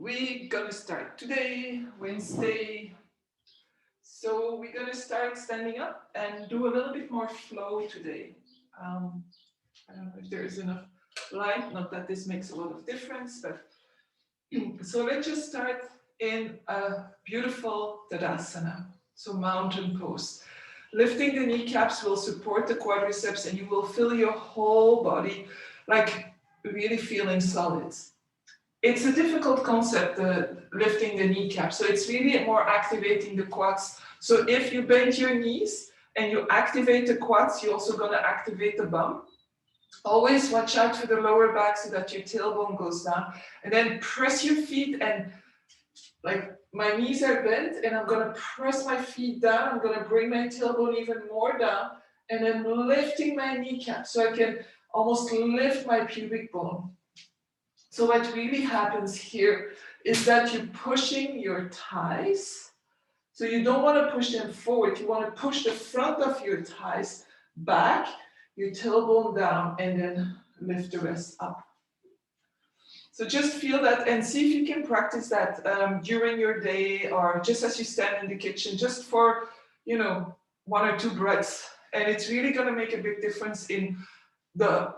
We're gonna start today, Wednesday. So we're gonna start standing up and do a little bit more flow today. Um, I don't know if there is enough light, not that this makes a lot of difference, but so let's just start in a beautiful Tadasana, so mountain pose. Lifting the kneecaps will support the quadriceps and you will feel your whole body like really feeling solid. It's a difficult concept, lifting the kneecap. So it's really more activating the quads. So if you bend your knees and you activate the quads, you're also going to activate the bum. Always watch out for the lower back so that your tailbone goes down. And then press your feet and like my knees are bent and I'm going to press my feet down. I'm going to bring my tailbone even more down and then lifting my kneecap so I can almost lift my pubic bone. So what really happens here is that you're pushing your thighs. So you don't want to push them forward. You want to push the front of your thighs back, your tailbone down, and then lift the rest up. So just feel that and see if you can practice that during your day or just as you stand in the kitchen, just for, 1 or 2 breaths. And it's really going to make a big difference in the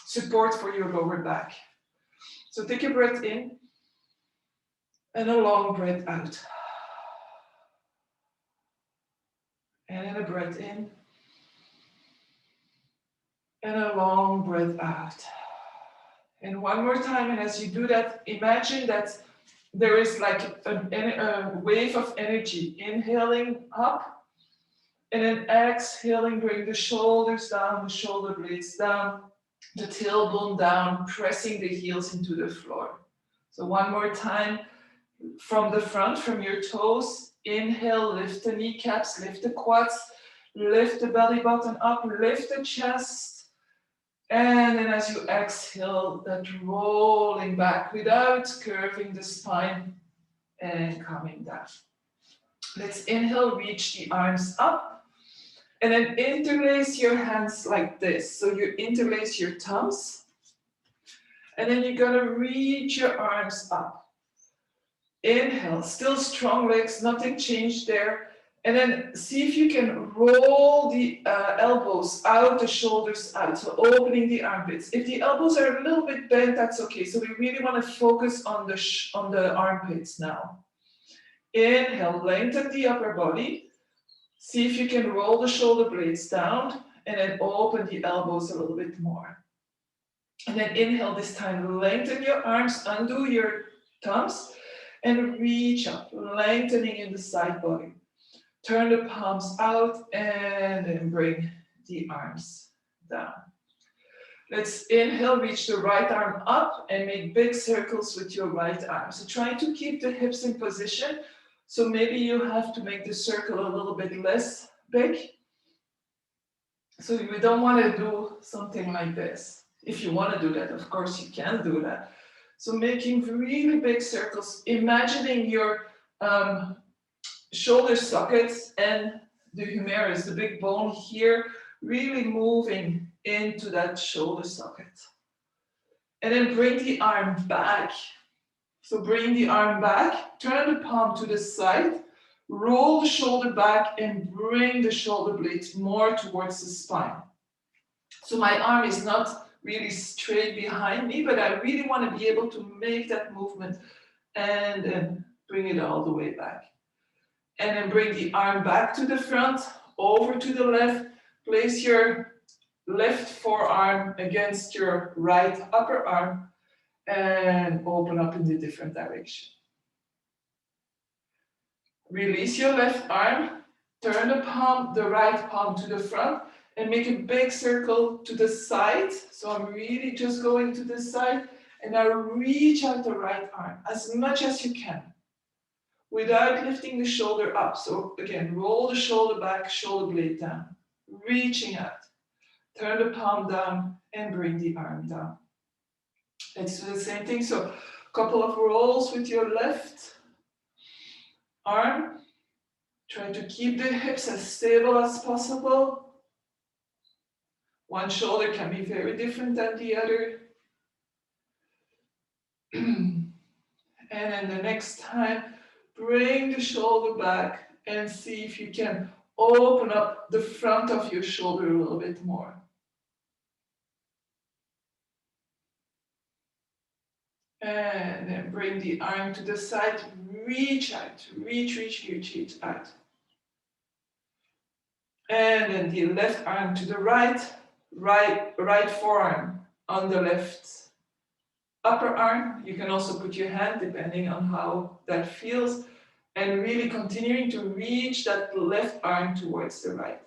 support for your lower back. So take a breath in and a long breath out. And then a breath in and a long breath out. And one more time, and as you do that, imagine that there is like a wave of energy. Inhaling up and then exhaling, bring the shoulders down, the shoulder blades down, the tailbone down, pressing the heels into the floor. So one more time, from the front, from your toes, inhale, lift the kneecaps, lift the quads, lift the belly button up, lift the chest. And then as you exhale, that rolling back without curving the spine and coming down. Let's inhale, reach the arms up. And then interlace your hands like this. So you interlace your thumbs. And then you're going to reach your arms up. Inhale, still strong legs, nothing changed there. And then see if you can roll the elbows out, the shoulders out, so opening the armpits. If the elbows are a little bit bent, that's okay. So we really want to focus on the armpits now. Inhale, lengthen the upper body. See if you can roll the shoulder blades down and then open the elbows a little bit more. And then inhale this time, lengthen your arms, undo your thumbs, and reach up, lengthening in the side body. Turn the palms out and then bring the arms down. Let's inhale, reach the right arm up and make big circles with your right arm. So try to keep the hips in position. So maybe you have to make the circle a little bit less big. So you don't want to do something like this. If you want to do that, of course you can do that. So making really big circles, imagining your shoulder sockets and the humerus, the big bone here, really moving into that shoulder socket. And then bring the arm back. So bring the arm back, turn the palm to the side, roll the shoulder back and bring the shoulder blades more towards the spine. So my arm is not really straight behind me, but I really want to be able to make that movement and then bring it all the way back. And then bring the arm back to the front, over to the left. Place your left forearm against your right upper arm and open up in the different direction. Release your left arm, turn the right palm to the front and make a big circle to the side. So I'm really just going to the side and now reach out the right arm as much as you can, without lifting the shoulder up. So again, roll the shoulder back, shoulder blade down, reaching out. Turn the palm down and bring the arm down. Let's do the same thing. So a couple of rolls with your left arm. Try to keep the hips as stable as possible. One shoulder can be very different than the other. And then the next time, bring the shoulder back and see if you can open up the front of your shoulder a little bit more. And then bring the arm to the side, reach out, reach out. And then the left arm to the right, right forearm on the left upper arm. You can also put your hand depending on how that feels, and really continuing to reach that left arm towards the right.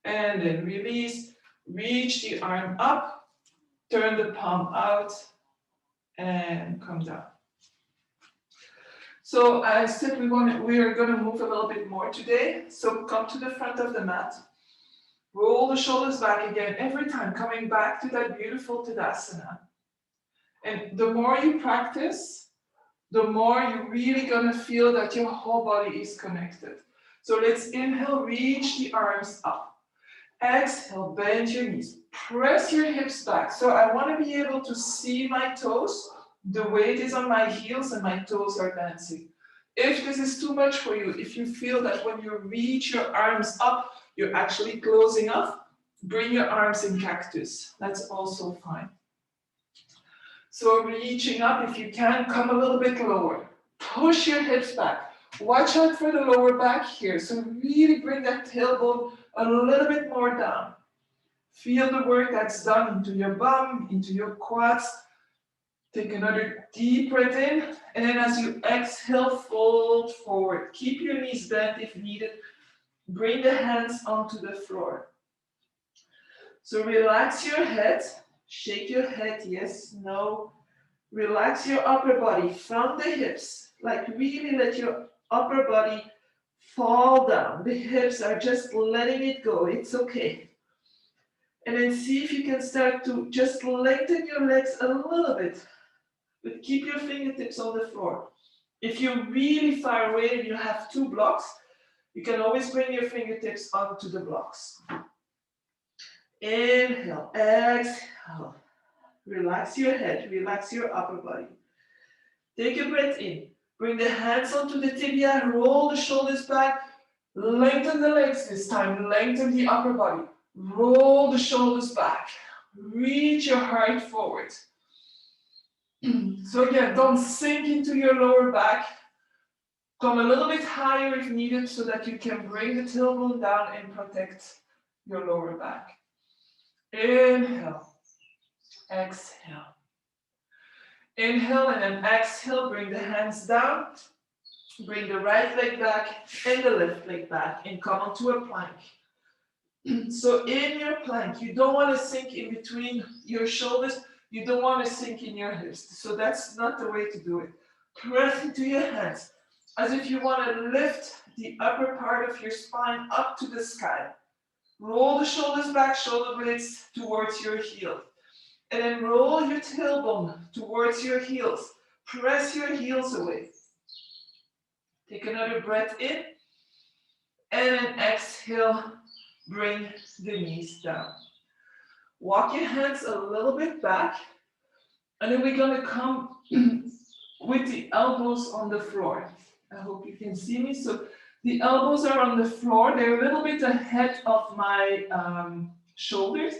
And then release, reach the arm up, turn the palm out, and come down. So I said we are going to move a little bit more today. So come to the front of the mat. Roll the shoulders back again, every time coming back to that beautiful Tadasana. And the more you practice, the more you're really going to feel that your whole body is connected. So let's inhale, reach the arms up. Exhale, bend your knees. Press your hips back. So I want to be able to see my toes. The weight is on my heels and my toes are dancing. If this is too much for you, if you feel that when you reach your arms up, you're actually closing up, bring your arms in cactus. That's also fine. So reaching up, if you can, come a little bit lower. Push your hips back. Watch out for the lower back here. So really bring that tailbone a little bit more down. Feel the work that's done into your bum, into your quads. Take another deep breath in, and then as you exhale, fold forward. Keep your knees bent if needed. Bring the hands onto the floor. So relax your head. Shake your head, yes, no. Relax your upper body from the hips. Like really let your upper body fall down. The hips are just letting it go. It's okay. And then see if you can start to just lengthen your legs a little bit. But keep your fingertips on the floor. If you're really far away and you have two blocks, you can always bring your fingertips onto the blocks. Inhale, exhale. Relax your head, relax your upper body. Take a breath in. Bring the hands onto the tibia, roll the shoulders back. Lengthen the legs this time, lengthen the upper body. Roll the shoulders back. Reach your heart forward. So again, don't sink into your lower back. Come a little bit higher if needed so that you can bring the tailbone down and protect your lower back. Inhale, exhale. Inhale and then exhale, bring the hands down. Bring the right leg back and the left leg back and come onto a plank. So in your plank, you don't want to sink in between your shoulders. You don't want to sink in your hips. So that's not the way to do it. Press into your hands as if you want to lift the upper part of your spine up to the sky. Roll the shoulders back, shoulder blades towards your heels. And then roll your tailbone towards your heels. Press your heels away. Take another breath in. And then exhale, bring the knees down. Walk your hands a little bit back. And then we're going to come with the elbows on the floor. I hope you can see me. So the elbows are on the floor. They're a little bit ahead of my shoulders.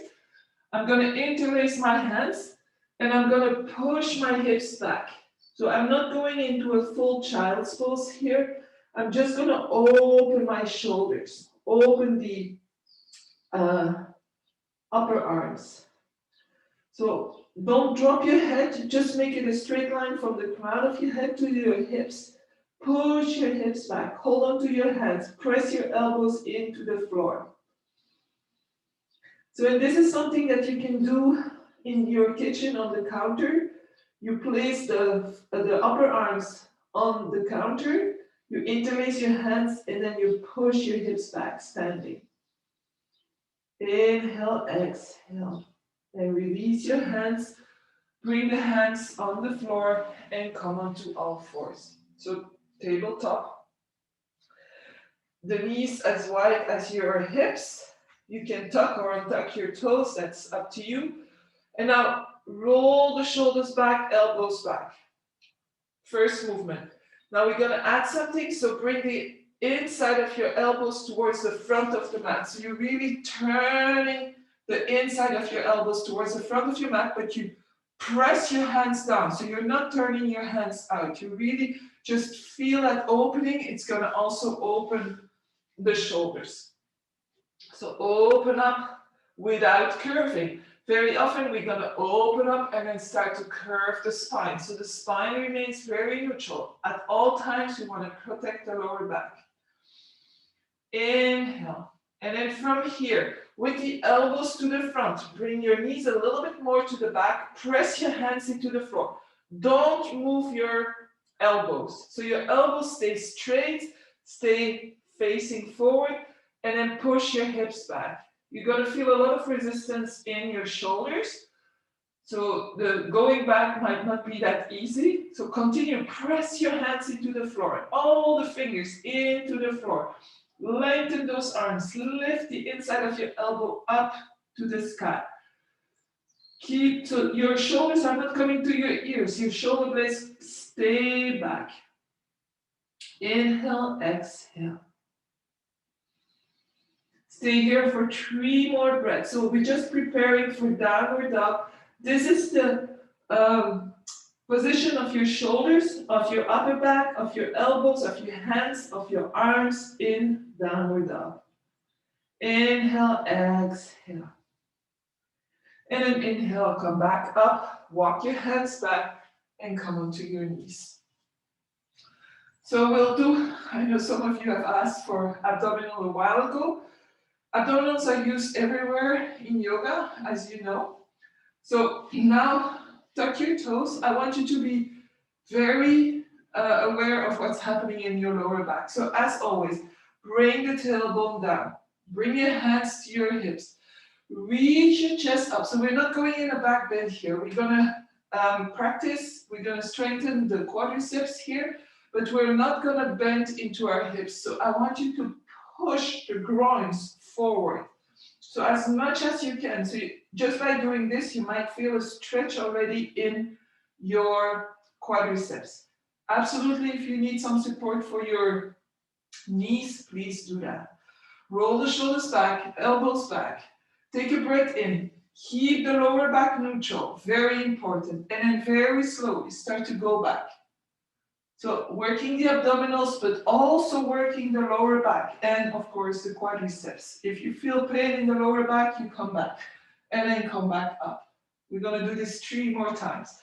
I'm going to interlace my hands and I'm going to push my hips back. So I'm not going into a full child's pose here. I'm just going to open my shoulders, open the upper arms. So don't drop your head, just make it a straight line from the crown of your head to your hips. Push your hips back, hold on to your hands, press your elbows into the floor. So this is something that you can do in your kitchen on the counter. You place the upper arms on the counter, you interlace your hands, and then you push your hips back, standing. Inhale, exhale, and release your hands. Bring the hands on the floor and come onto all fours. So tabletop. The knees as wide as your hips. You can tuck or untuck your toes, that's up to you. And now roll the shoulders back, elbows back. First movement. Now we're gonna add something, so bring the inside of your elbows towards the front of the mat. So you're really turning the inside of your elbows towards the front of your mat, but you press your hands down. So you're not turning your hands out. You really just feel that opening. It's gonna also open the shoulders. So open up without curving. Very often we're going to open up and then start to curve the spine. So the spine remains very neutral. At all times, we want to protect the lower back. Inhale. And then from here, with the elbows to the front, bring your knees a little bit more to the back. Press your hands into the floor. Don't move your elbows. So your elbows stay straight, stay facing forward, and then push your hips back. You're going to feel a lot of resistance in your shoulders. So the going back might not be that easy. So continue, press your hands into the floor, all the fingers into the floor. Lengthen those arms, lift the inside of your elbow up to the sky. Keep to your shoulders are not coming to your ears. Your shoulder blades stay back. Inhale, exhale. Stay here for 3 more breaths. So we're just preparing for downward dog. This is the position of your shoulders, of your upper back, of your elbows, of your hands, of your arms in downward dog. Inhale, exhale. And then inhale, come back up, walk your hands back, and come onto your knees. So we'll do, I know some of you have asked for abdominal a while ago. Abdominals are used everywhere in yoga, as you know. So now, tuck your toes. I want you to be very aware of what's happening in your lower back. So as always, bring the tailbone down. Bring your hands to your hips. Reach your chest up. So we're not going in a back bend here. We're gonna practice. We're gonna strengthen the quadriceps here, but we're not gonna bend into our hips. So I want you to push the groins forward. So as much as you can. So just by doing this, you might feel a stretch already in your quadriceps. Absolutely, if you need some support for your knees, please do that. Roll the shoulders back, elbows back. Take a breath in. Keep the lower back neutral, very important. And then very slowly start to go back. So working the abdominals, but also working the lower back and of course the quadriceps. If you feel pain in the lower back, you come back and then come back up. We're gonna do this 3 more times.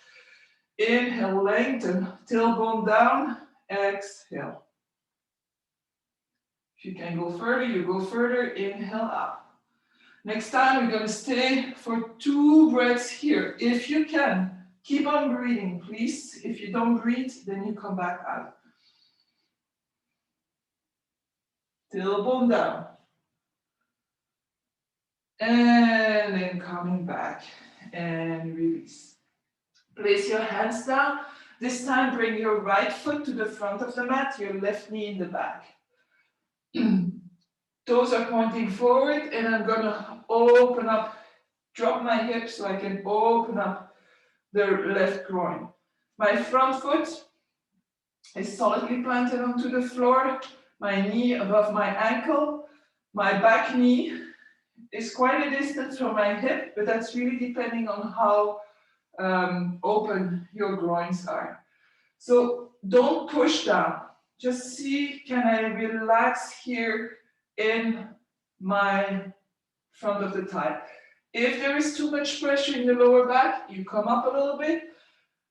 Inhale, lengthen, tailbone down, exhale. If you can go further, you go further, inhale up. Next time we're gonna stay for 2 breaths here. If you can. Keep on breathing, please. If you don't breathe, then you come back out. Tailbone down. And then coming back and release. Place your hands down. This time bring your right foot to the front of the mat, your left knee in the back. Toes are pointing forward and I'm gonna open up, drop my hips so I can open up the left groin. My front foot is solidly planted onto the floor, my knee above my ankle. My back knee is quite a distance from my hip, but that's really depending on how open your groins are. So don't push down. Just see, can I relax here in my front of the thigh? If there is too much pressure in the lower back, you come up a little bit,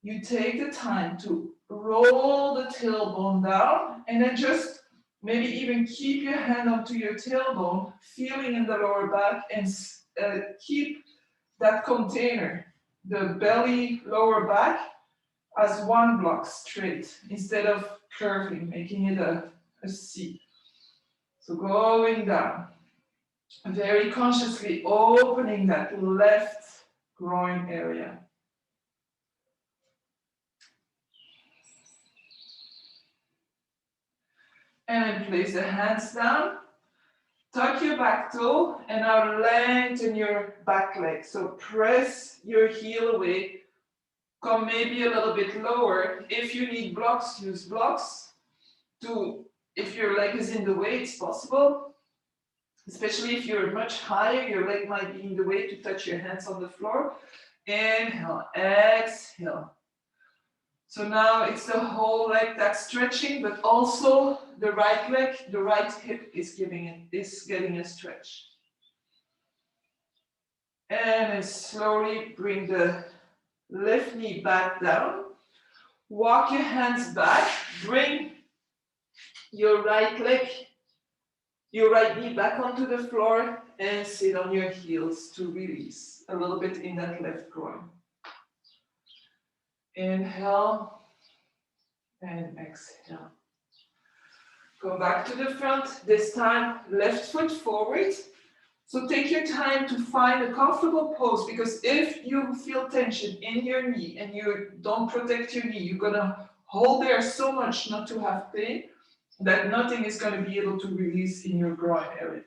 you take the time to roll the tailbone down, and then just maybe even keep your hand onto your tailbone, feeling in the lower back, and keep that container, the belly, lower back, as one block straight, instead of curving, making it a C. So going down. Very consciously opening that left groin area. And then place the hands down, tuck your back toe, and now lengthen your back leg. So press your heel away Come maybe a little bit lower. If you need blocks, use blocks. If your leg is in the way, it's possible. Especially if you're much higher, your leg might be in the way to touch your hands on the floor. Inhale, exhale. So now it's the whole leg that's stretching, but also the right leg, the right hip is getting a stretch. And then slowly bring the left knee back down. Walk your hands back. Bring your right leg, your right knee back onto the floor and sit on your heels to release a little bit in that left groin. Inhale and exhale. Go back to the front. This time, left foot forward. So take your time to find a comfortable pose, because if you feel tension in your knee and you don't protect your knee, you're gonna hold there so much not to have pain that nothing is gonna be able to release in your groin area.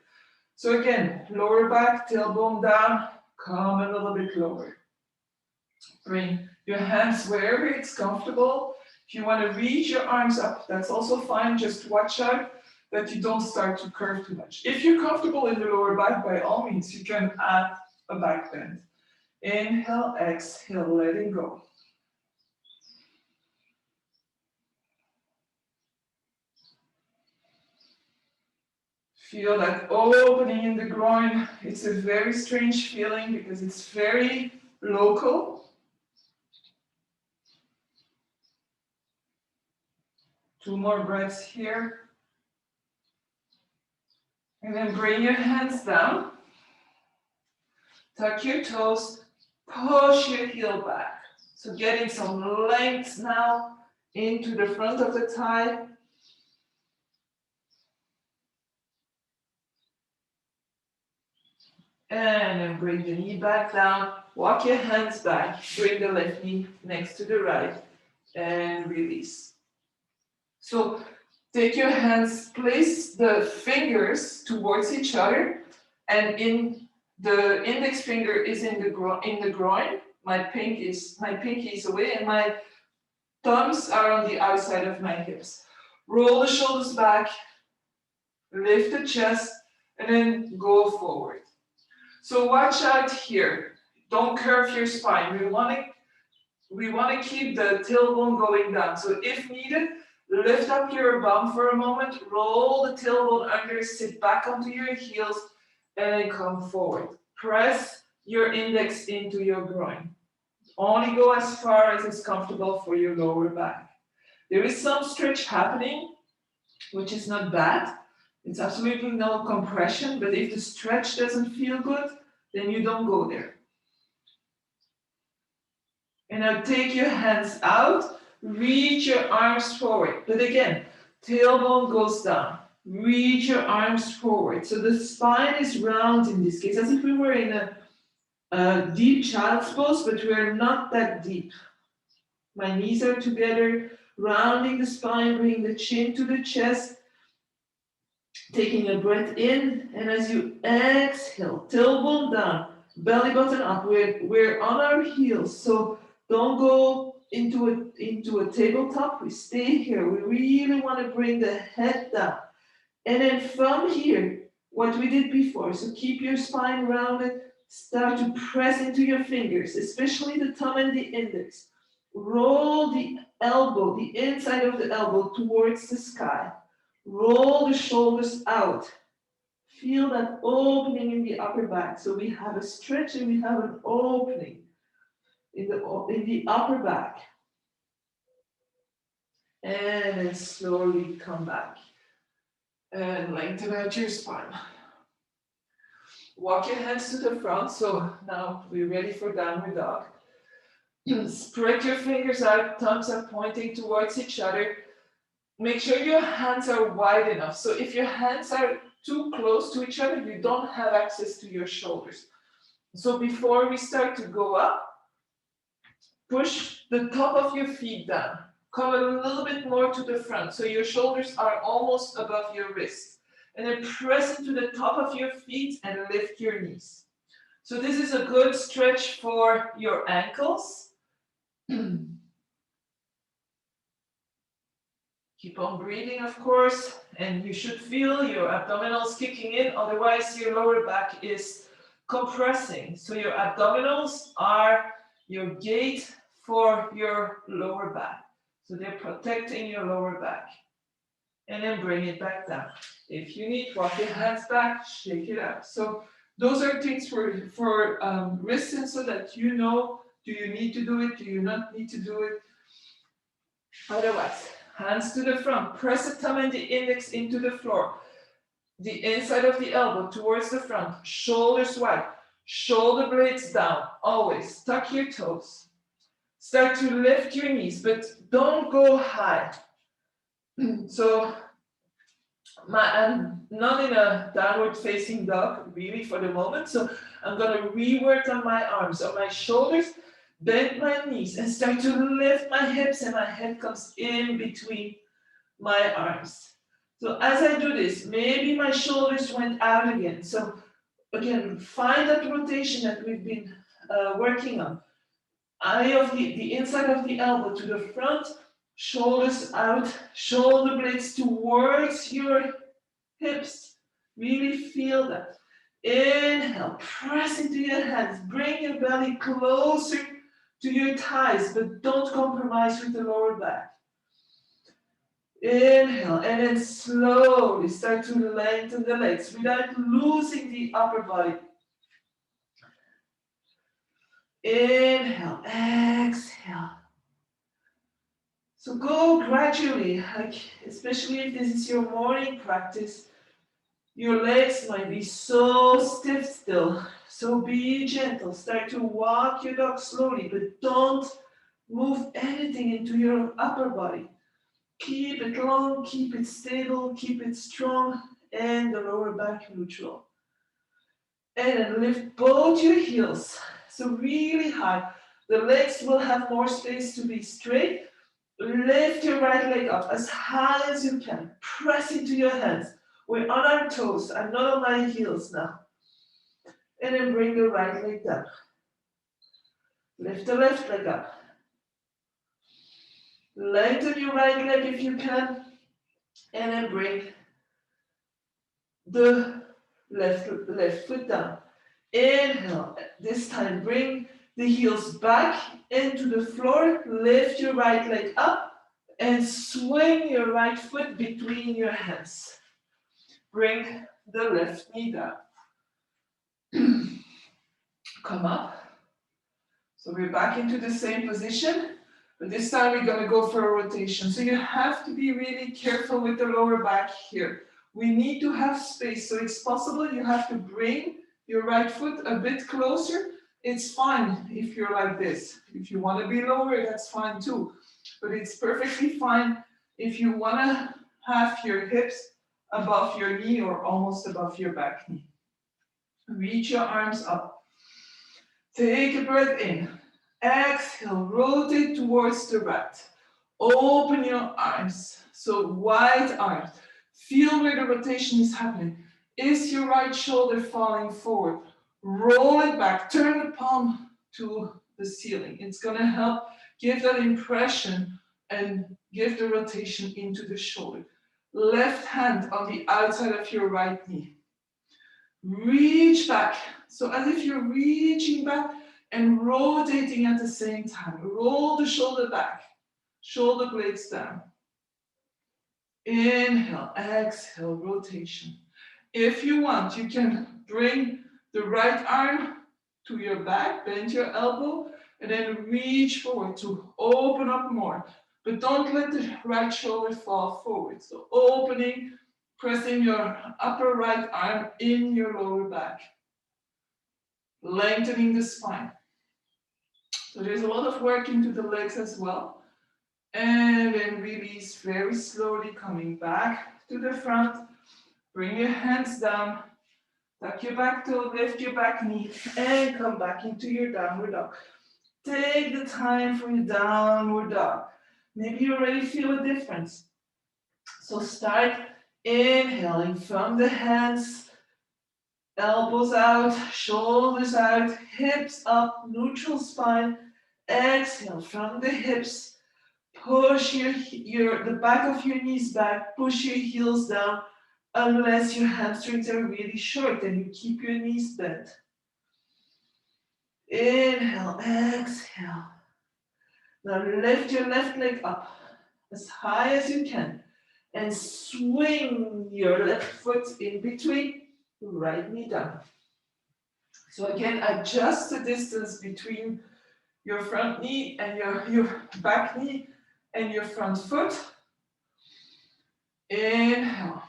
So again, lower back, tailbone down, come a little bit lower. Bring your hands wherever it's comfortable. If you want to reach your arms up, that's also fine. Just watch out that you don't start to curve too much. If you're comfortable in the lower back, by all means, you can add a back bend. Inhale, exhale, letting go. Feel that opening in the groin. It's a very strange feeling because it's very local. Two more breaths here. And then bring your hands down. Tuck your toes. Push your heel back. So getting some length now into the front of the thigh. And then bring the knee back down. Walk your hands back. Bring the left knee next to the right. And release. So take your hands, place the fingers towards each other, and the index finger is in the groin. My pinky is away, and my thumbs are on the outside of my hips. Roll the shoulders back, lift the chest, and then go forward. So watch out here. Don't curve your spine. We want to keep the tailbone going down. So if needed, lift up your bum for a moment, roll the tailbone under, sit back onto your heels, and then come forward. Press your index into your groin. Only go as far as is comfortable for your lower back. There is some stretch happening, which is not bad. It's absolutely no compression, but if the stretch doesn't feel good, then you don't go there. And now take your hands out. Reach your arms forward. But again, tailbone goes down. Reach your arms forward. So the spine is round in this case, as if we were in a deep child's pose, but we're not that deep. My knees are together, rounding the spine, bringing the chin to the chest. Taking a breath in, and as you exhale, tailbone down, belly button up. We're on our heels, so don't go into a tabletop. We stay here. We really want to bring the head down. And then from here, what we did before, so keep your spine rounded, start to press into your fingers, especially the thumb and the index. Roll the elbow, the inside of the elbow towards the sky. Roll the shoulders out. Feel that opening in the upper back. So we have a stretch and we have an opening in the upper back. And then slowly come back. And lengthen out your spine. Walk your hands to the front. So now we're ready for downward dog. Spread your fingers out, thumbs are pointing towards each other. Make sure your hands are wide enough. So if your hands are too close to each other, you don't have access to your shoulders. So before we start to go up, push the top of your feet down. Come a little bit more to the front. So your shoulders are almost above your wrists. And then press into the top of your feet and lift your knees. So this is a good stretch for your ankles. Keep on breathing, of course, and you should feel your abdominals kicking in, otherwise your lower back is compressing. So your abdominals are your gate for your lower back. So they're protecting your lower back. And then bring it back down. If you need, walk your hands back, shake it out. So those are things for wrists, so that you know, do you need to do it, do you not need to do it? Otherwise, hands to the front, press the thumb and the index into the floor. The inside of the elbow towards the front, shoulders wide, shoulder blades down, always tuck your toes. Start to lift your knees, but don't go high. So I'm not in a downward facing dog really for the moment, so I'm going to rework on my arms, on my shoulders, bend my knees and start to lift my hips, and my head comes in between my arms. So as I do this, maybe my shoulders went out again. So again, find that rotation that we've been working on. Eye of the inside of the elbow to the front, shoulders out, shoulder blades towards your hips. Really feel that. Inhale, press into your hands, bring your belly closer to your thighs, but don't compromise with the lower back. Inhale, and then slowly start to lengthen the legs without losing the upper body. Inhale, exhale. So go gradually, like especially if this is your morning practice, your legs might be so stiff still. So be gentle, start to walk your dog slowly, but don't move anything into your upper body. Keep it long, keep it stable, keep it strong, and the lower back neutral. And then lift both your heels, so really high. The legs will have more space to be straight. Lift your right leg up as high as you can. Press into your hands. We're on our toes. I'm not on my heels now. And then bring the right leg down. Lift the left leg up. Lengthen your right leg if you can. And then bring the left foot down. Inhale. This time bring the heels back into the floor. Lift your right leg up and swing your right foot between your hands. Bring the left knee down. Come up. So we're back into the same position, but this time we're going to go for a rotation. So you have to be really careful with the lower back here. We need to have space, so it's possible you have to bring your right foot a bit closer. It's fine if you're like this. If you want to be lower, that's fine too. But it's perfectly fine if you want to have your hips above your knee or almost above your back knee. Reach your arms up. Take a breath in. Exhale, rotate towards the right. Open your arms, so wide arms. Feel where the rotation is happening. Is your right shoulder falling forward? Roll it back, turn the palm to the ceiling. It's going to help give that impression and give the rotation into the shoulder. Left hand on the outside of your right knee. Reach back, so as if you're reaching back and rotating at the same time. Roll the shoulder back, shoulder blades down. Inhale, exhale, rotation. If you want, you can bring the right arm to your back, bend your elbow, and then reach forward to open up more. But don't let the right shoulder fall forward. So opening, pressing your upper right arm in your lower back. Lengthening the spine. So there's a lot of work into the legs as well. And then release very slowly, coming back to the front. Bring your hands down. Tuck your back toe, lift your back knee, and come back into your downward dog. Take the time for your downward dog. Maybe you already feel a difference. So start inhaling from the hands, elbows out, shoulders out, hips up, neutral spine, Exhale from the hips. Push the back of your knees back. Push your heels down unless your hamstrings are really short and you keep your knees bent. Inhale, exhale. Now lift your left leg up as high as you can and swing your left foot in between, right knee down. So again, adjust the distance between your front knee and your back knee and your front foot. Inhale.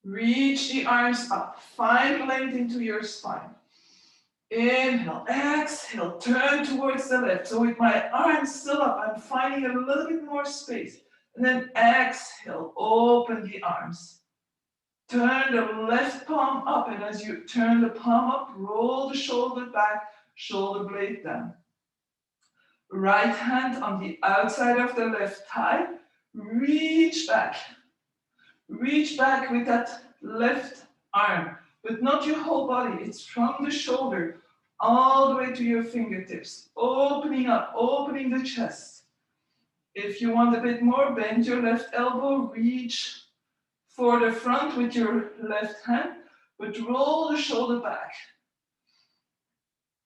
Reach the arms up. Find length into your spine. Inhale. Exhale. Turn towards the left. So with my arms still up, I'm finding a little bit more space. And then exhale. Open the arms. Turn the left palm up. And as you turn the palm up, roll the shoulder back, shoulder blade down. Right hand on the outside of the left thigh. Reach back. Reach back with that left arm, but not your whole body. It's from the shoulder all the way to your fingertips. Opening up, opening the chest. If you want a bit more, bend your left elbow, reach for the front with your left hand, but roll the shoulder back.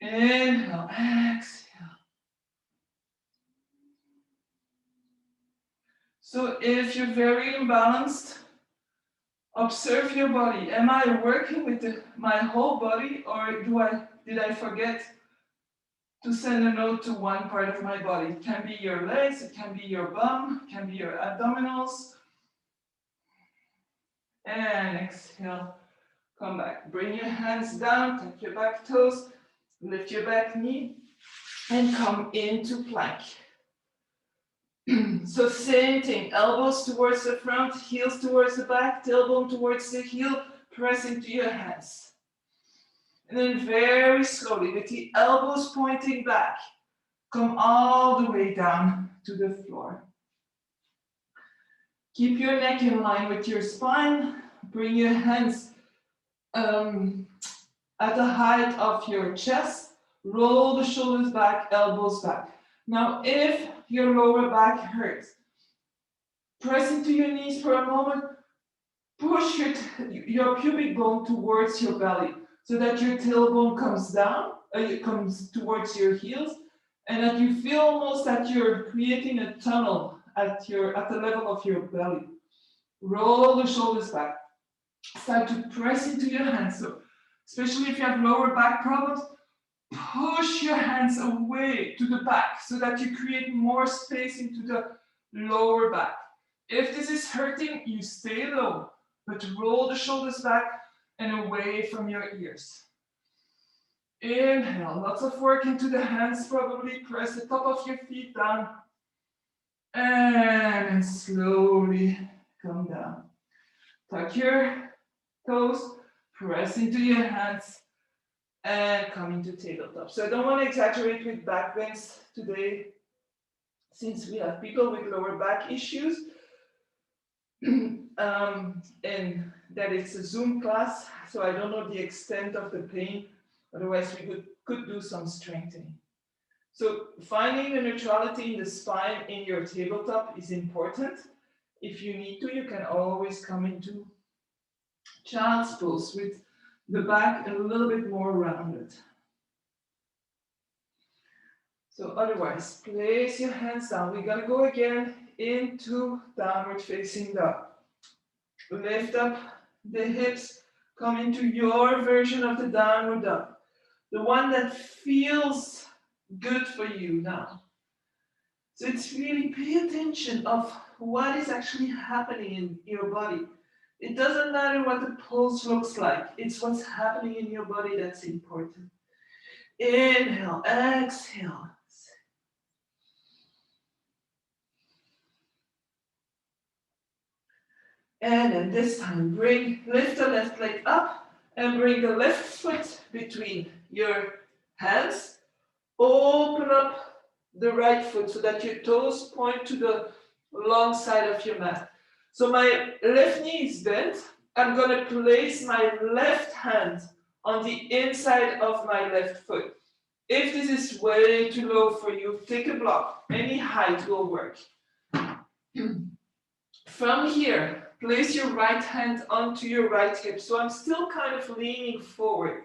Inhale, exhale. So if you're very imbalanced, observe your body. Am I working with my whole body, or did I forget to send a note to one part of my body? It can be your legs, it can be your bum, it can be your abdominals. And exhale, come back. Bring your hands down, tuck your back toes, lift your back knee, and come into plank. So same thing, elbows towards the front, heels towards the back, tailbone towards the heel, press into your hands. And then very slowly, with the elbows pointing back, come all the way down to the floor. Keep your neck in line with your spine. Bring your hands at the height of your chest. Roll the shoulders back, elbows back. Now, if your lower back hurts, press into your knees for a moment. Push your pubic bone towards your belly so that your tailbone comes down, it comes towards your heels, and that you feel almost that you're creating a tunnel at the level of your belly. Roll the shoulders back. Start to press into your hands. So, especially if you have lower back problems, push your hands away to the back so that you create more space into the lower back. If this is hurting, you stay low, but roll the shoulders back and away from your ears. Inhale, lots of work into the hands probably. Press the top of your feet down. And slowly come down. Tuck your toes, press into your hands, and come into tabletop. So I don't want to exaggerate with back bends today, since we have people with lower back issues, and that it's a Zoom class, so I don't know the extent of the pain. Otherwise, we could do some strengthening. So finding the neutrality in the spine in your tabletop is important. If you need to, you can always come into child's pose with the back a little bit more rounded. So otherwise, place your hands down. We're gonna go again into downward facing dog. Lift up the hips, come into your version of the downward dog. The one that feels good for you now. So it's really pay attention of what is actually happening in your body. It doesn't matter what the pulse looks like. It's what's happening in your body that's important. Inhale, exhale. And then this time, lift the left leg up and bring the left foot between your hands. Open up the right foot so that your toes point to the long side of your mat. So my left knee is bent. I'm going to place my left hand on the inside of my left foot. If this is way too low for you, take a block. Any height will work. From here, place your right hand onto your right hip. So I'm still kind of leaning forward.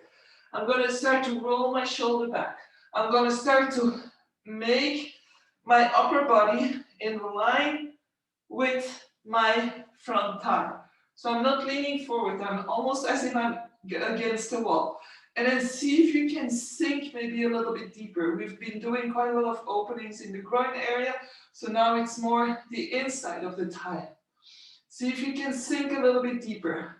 I'm going to start to roll my shoulder back. I'm going to start to make my upper body in line with my front thigh. So I'm not leaning forward. I'm almost as if I'm against the wall. And then see if you can sink maybe a little bit deeper. We've been doing quite a lot of openings in the groin area. So now it's more the inside of the thigh. See if you can sink a little bit deeper.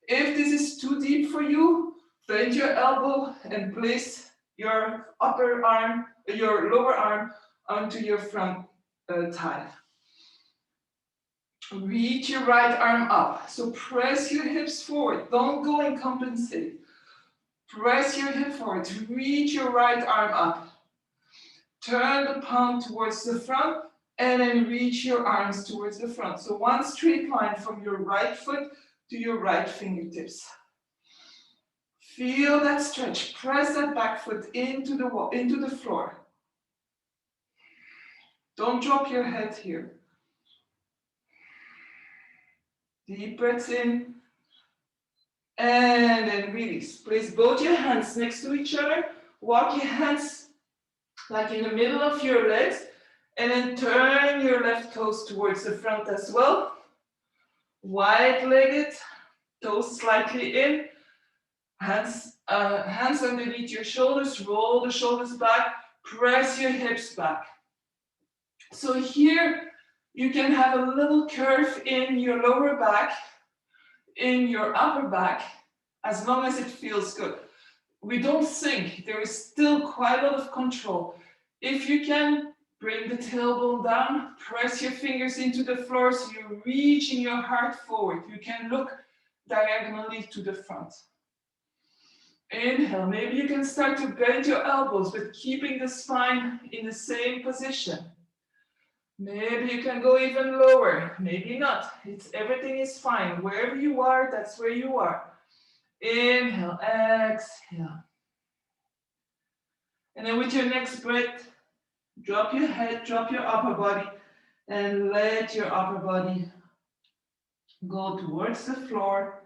If this is too deep for you, bend your elbow and place your upper arm, your lower arm onto your front thigh. Reach your right arm up. So press your hips forward. Don't go and compensate. Press your hip forward. Reach your right arm up. Turn the palm towards the front and then reach your arms towards the front. So one straight line from your right foot to your right fingertips. Feel that stretch. Press that back foot into the wall, into the floor. Don't drop your head here. Deep breaths in. And then release. Place both your hands next to each other. Walk your hands like in the middle of your legs. And then turn your left toes towards the front as well. Wide-legged, toes slightly in. Hands underneath your shoulders. Roll the shoulders back. Press your hips back. So here you can have a little curve in your lower back, in your upper back, as long as it feels good. We don't sink. There is still quite a lot of control. If you can, bring the tailbone down, press your fingers into the floor so you're reaching your heart forward. You can look diagonally to the front. Inhale. Maybe you can start to bend your elbows, but keeping the spine in the same position. Maybe you can go even lower, maybe not. Everything is fine. Wherever you are, that's where you are. Inhale, exhale. And then with your next breath, drop your head, drop your upper body, and let your upper body go towards the floor.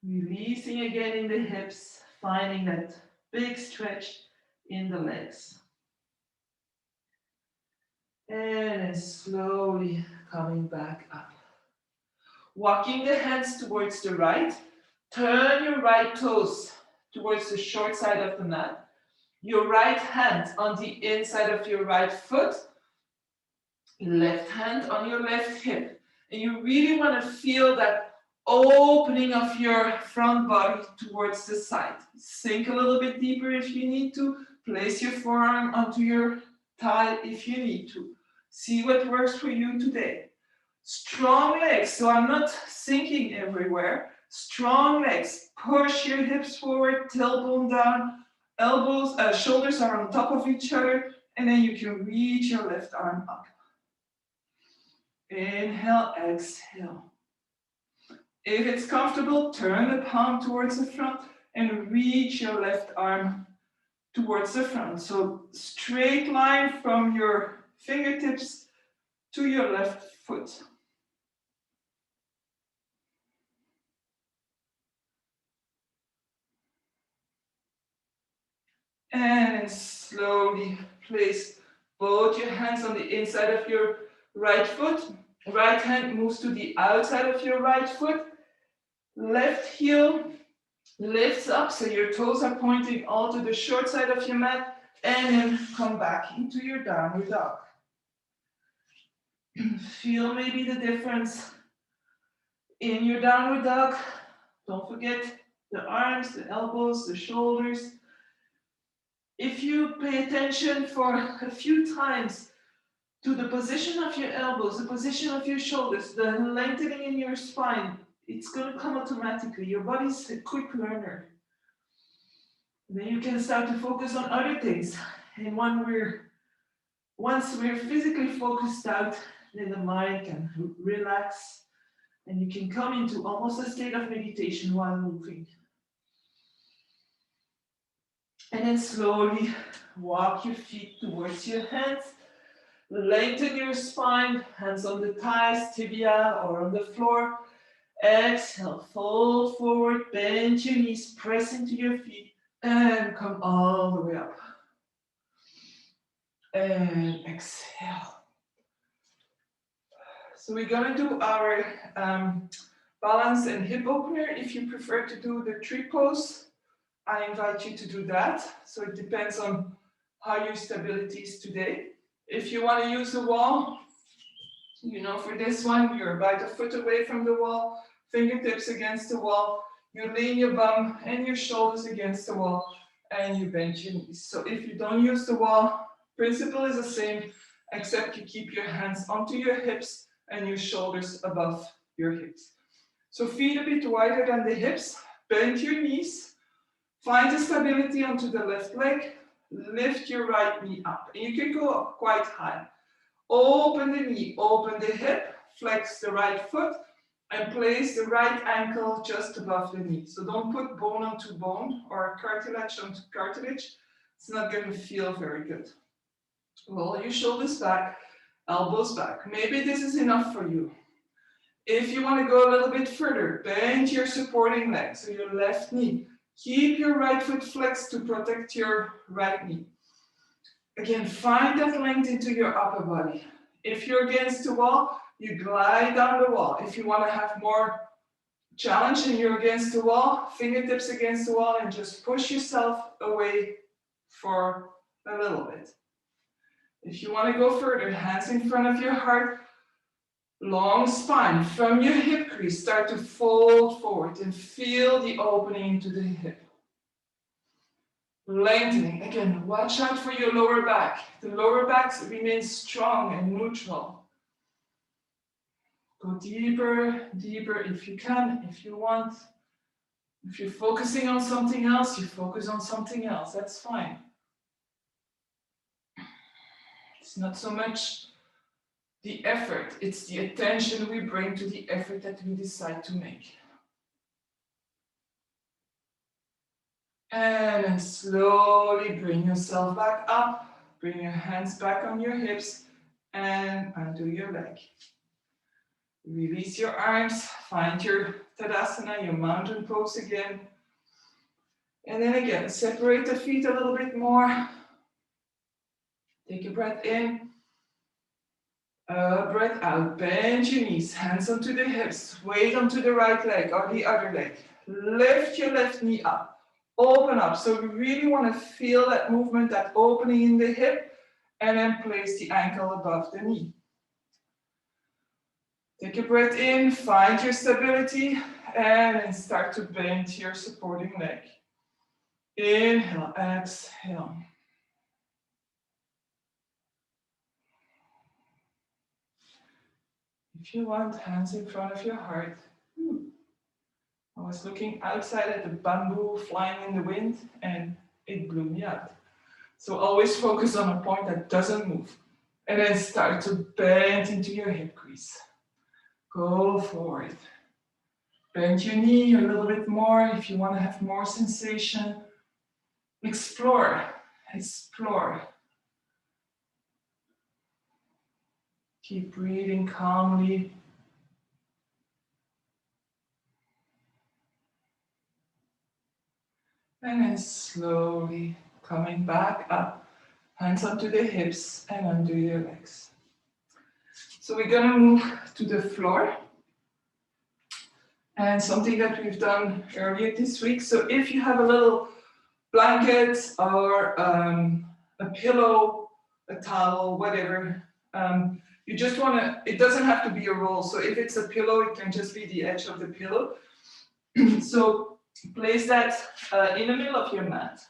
Releasing again in the hips, finding that big stretch in the legs. And then slowly coming back up. Walking the hands towards the right. Turn your right toes towards the short side of the mat. Your right hand on the inside of your right foot. Left hand on your left hip. And you really want to feel that opening of your front body towards the side. Sink a little bit deeper if you need to. Place your forearm onto your thigh if you need to. See what works for you today. Strong legs, so I'm not sinking everywhere. Strong legs. Push your hips forward, tailbone down, elbows, shoulders are on top of each other, and then you can reach your left arm up. Inhale, exhale. If it's comfortable, turn the palm towards the front and reach your left arm towards the front. So straight line from your fingertips to your left foot. And slowly place both your hands on the inside of your right foot. Right hand moves to the outside of your right foot. Left heel lifts up, so your toes are pointing all to the short side of your mat. And then come back into your downward dog. Feel maybe the difference in your downward dog. Don't forget the arms, the elbows, the shoulders. If you pay attention for a few times to the position of your elbows, the position of your shoulders, the lengthening in your spine, it's going to come automatically. Your body's a quick learner. Then you can start to focus on other things. And once we're physically focused out, then the mind can relax and you can come into almost a state of meditation while moving. And then slowly walk your feet towards your hands. Lengthen your spine, hands on the thighs, tibia, or on the floor. Exhale, fold forward, bend your knees, press into your feet, and come all the way up. And exhale. So we're gonna do our balance and hip opener. If you prefer to do the tree pose, I invite you to do that. So it depends on how your stability is today. If you want to use the wall, for this one, you're about a foot away from the wall, fingertips against the wall, you lean your bum and your shoulders against the wall, and you bend your knees. So if you don't use the wall, principle is the same, except you keep your hands onto your hips and your shoulders above your hips. So feet a bit wider than the hips, bend your knees, find the stability onto the left leg, lift your right knee up. And you can go up quite high. Open the knee, open the hip, flex the right foot, and place the right ankle just above the knee. So don't put bone onto bone or cartilage onto cartilage. It's not going to feel very good. Roll your shoulders back, elbows back. Maybe this is enough for you. If you want to go a little bit further, bend your supporting leg, so your left knee. Keep your right foot flexed to protect your right knee. Again, find that length into your upper body. If you're against the wall, you glide down the wall. If you want to have more challenge and you're against the wall, fingertips against the wall, and just push yourself away for a little bit. If you want to go further, hands in front of your heart, long spine. From your hip crease, start to fold forward and feel the opening into the hip. Lengthening. Again, watch out for your lower back. The lower back remains strong and neutral. Go deeper, deeper if you can, if you want. If you're focusing on something else, you focus on something else. That's fine. It's not so much the effort, it's the attention we bring to the effort that we decide to make. And then slowly bring yourself back up. Bring your hands back on your hips and undo your leg. Release your arms. Find your Tadasana, your mountain pose again. And then again, separate the feet a little bit more. Take a breath in. A breath out. Bend your knees. Hands onto the hips. Weight onto the right leg or the other leg. Lift your left knee up. Open up. So we really want to feel that movement, that opening in the hip, and then place the ankle above the knee. Take a breath in, find your stability, and then start to bend your supporting leg. Inhale, exhale. If you want, hands in front of your heart. I was looking outside at the bamboo flying in the wind and it blew me out. So always focus on a point that doesn't move. And then start to bend into your hip crease. Go forward. Bend your knee a little bit more if you want to have more sensation. Explore. Explore. Keep breathing calmly. And then slowly coming back up, hands onto the hips and undo your legs. So we're gonna move to the floor. And something that we've done earlier this week. So if you have a little blanket or a pillow, a towel, whatever, you just wanna, it doesn't have to be a roll. So if it's a pillow, it can just be the edge of the pillow. So place that in the middle of your mat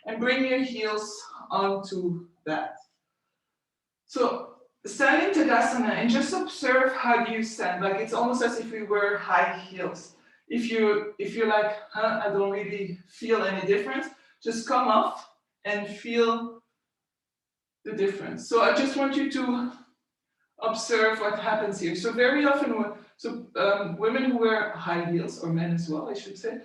and bring your heels onto that. So stand in Tadasana and just observe how you stand. Like it's almost as if you wear high heels. If you're like, I don't really feel any difference, just come off and feel the difference. So I just want you to observe what happens here. So very often, women who wear high heels, or men as well, I should say,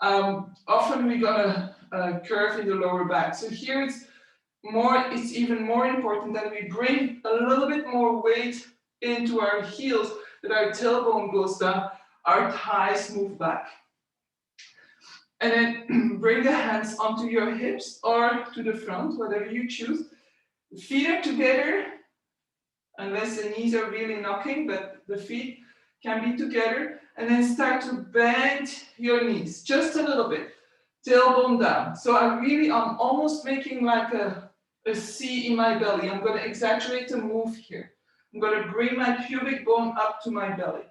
often we're gonna curve in the lower back. So here it's even more important that we bring a little bit more weight into our heels, that our tailbone goes down, our thighs move back. And then bring the hands onto your hips or to the front, whatever you choose. Feet are together, unless the knees are really knocking, but the feet can be together. And then start to bend your knees just a little bit, tailbone down. So I'm almost making like a C in my belly. I'm going to exaggerate the move here. I'm going to bring my pubic bone up to my belly.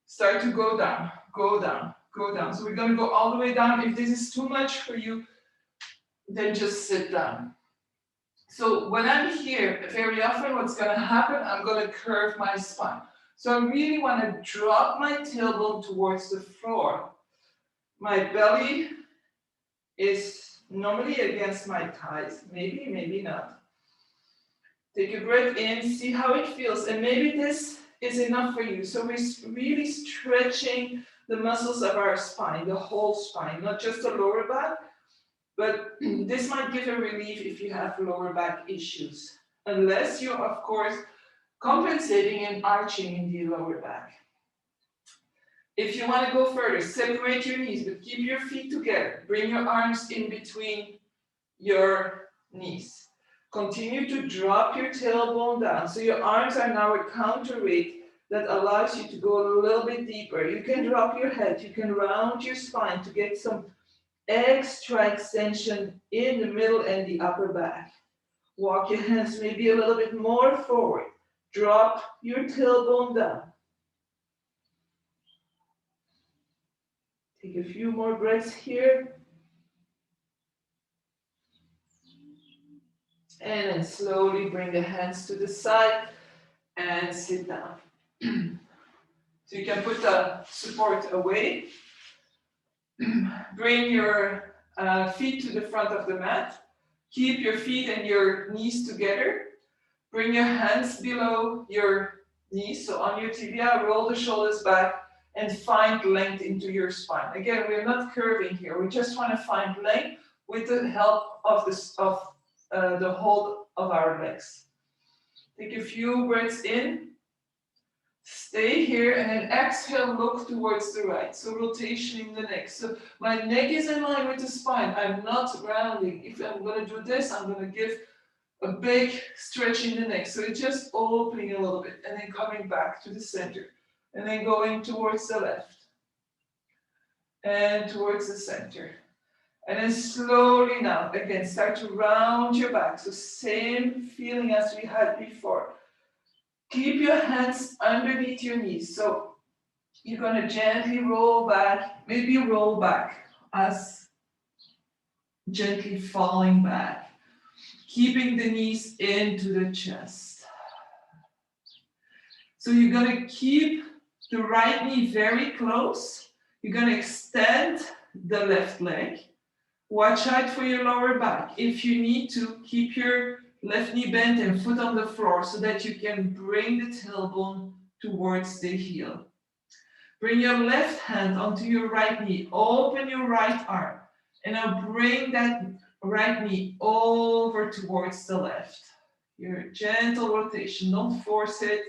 Start to go down, go down, go down. So we're going to go all the way down. If this is too much for you, then just sit down. So when I'm here, very often what's going to happen, I'm going to curve my spine. So I really want to drop my tailbone towards the floor. My belly is normally against my thighs. Maybe, maybe not. Take a breath in, see how it feels. And maybe this is enough for you. So we're really stretching the muscles of our spine, the whole spine, not just the lower back. But this might give a relief if you have lower back issues, unless you're, of course, compensating and arching in the lower back. If you want to go further, separate your knees, but keep your feet together. Bring your arms in between your knees. Continue to drop your tailbone down. So your arms are now a counterweight that allows you to go a little bit deeper. You can drop your head, you can round your spine to get some extra extension in the middle and the upper back. Walk your hands maybe a little bit more forward. Drop your tailbone down. Take a few more breaths here. And then slowly bring the hands to the side and sit down. So you can put the support away. Bring your feet to the front of the mat. Keep your feet and your knees together. Bring your hands below your knees, so on your tibia, roll the shoulders back and find length into your spine. Again, we're not curving here. We just want to find length with the help of the hold of our legs. Take a few breaths in. Stay here and then exhale, look towards the right. So rotation in the neck. So my neck is in line with the spine. I'm not rounding. If I'm going to do this, I'm going to give a big stretch in the neck. So it's just opening a little bit and then coming back to the center. And then going towards the left. And towards the center. And then slowly now, again, start to round your back. So same feeling as we had before. Keep your hands underneath your knees. So you're going to gently roll back, maybe roll back as gently falling back. Keeping the knees into the chest. So you're going to keep the right knee very close. You're going to extend the left leg. Watch out for your lower back. If you need to, keep your left knee bent and foot on the floor so that you can bring the tailbone towards the heel. Bring your left hand onto your right knee. Open your right arm. And now bring that right knee over towards the left. Your gentle rotation, don't force it.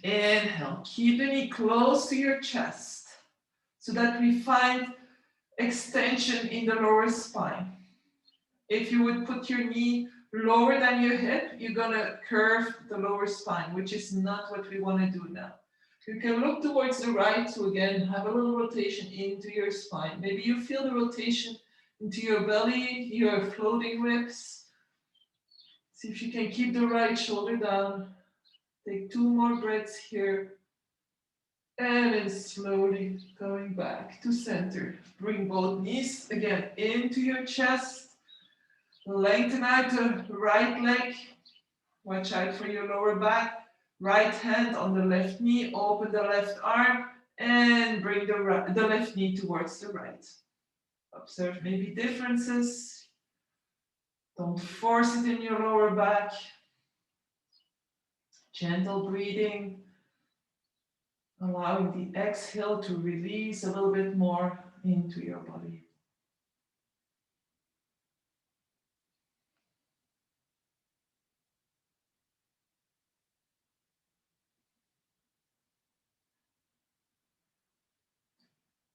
Inhale, keep the knee close to your chest so that we find extension in the lower spine. If you would put your knee lower than your hip, you're gonna curve the lower spine, which is not what we wanna do now. You can look towards the right to again have a little rotation into your spine. Maybe you feel the rotation into your belly, your floating ribs. See if you can keep the right shoulder down. Take 2 more breaths here. And then slowly going back to center. Bring both knees again into your chest. Lengthen out the right leg. Watch out for your lower back. Right hand on the left knee. Open the left arm. And bring the left knee towards the right. Observe maybe differences. Don't force it in your lower back. Gentle breathing. Allowing the exhale to release a little bit more into your body.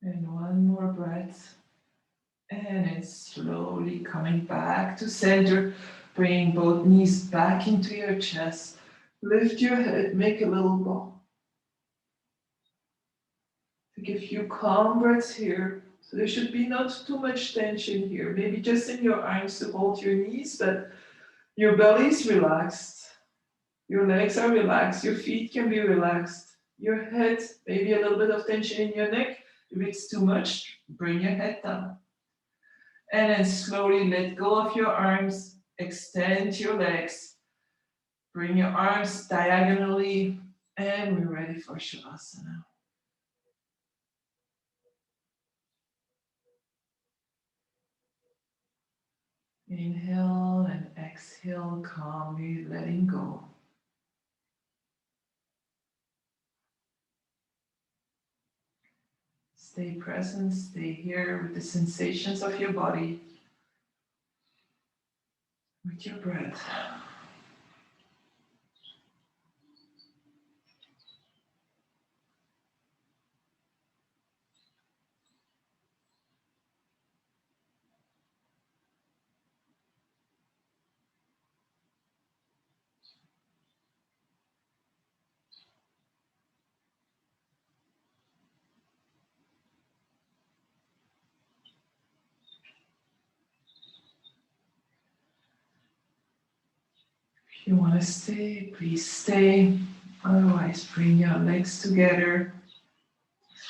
And one more breath. And it's slowly coming back to center. Bring both knees back into your chest. Lift your head, make a little bow. Take a few calm breaths here. So there should be not too much tension here. Maybe just in your arms to hold your knees, but your belly is relaxed. Your legs are relaxed. Your feet can be relaxed. Your head, maybe a little bit of tension in your neck. If it's too much, bring your head down. And then slowly let go of your arms. Extend your legs. Bring your arms diagonally. And we're ready for Shavasana. Inhale and exhale, calmly letting go. Stay present, stay here with the sensations of your body, with your breath. If you want to stay, please stay. Otherwise, bring your legs together.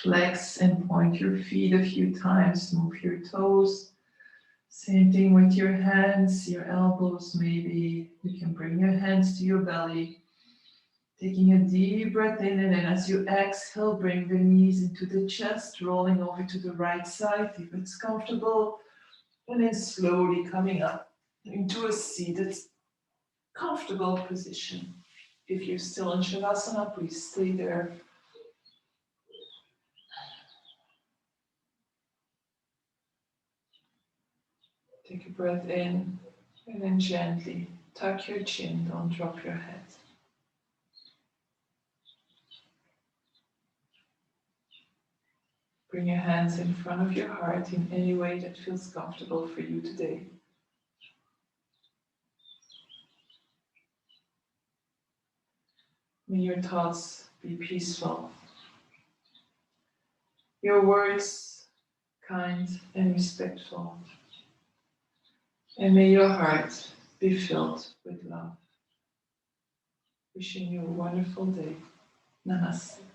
Flex and point your feet a few times. Move your toes. Same thing with your hands, your elbows maybe. You can bring your hands to your belly. Taking a deep breath in, and then as you exhale, bring the knees into the chest, rolling over to the right side if it's comfortable. And then slowly coming up into a seated, comfortable position. If you're still in Shavasana, please stay there. Take a breath in, and then gently tuck your chin, don't drop your head. Bring your hands in front of your heart in any way that feels comfortable for you today. May your thoughts be peaceful. Your words kind and respectful. And may your heart be filled with love. Wishing you a wonderful day. Namaste.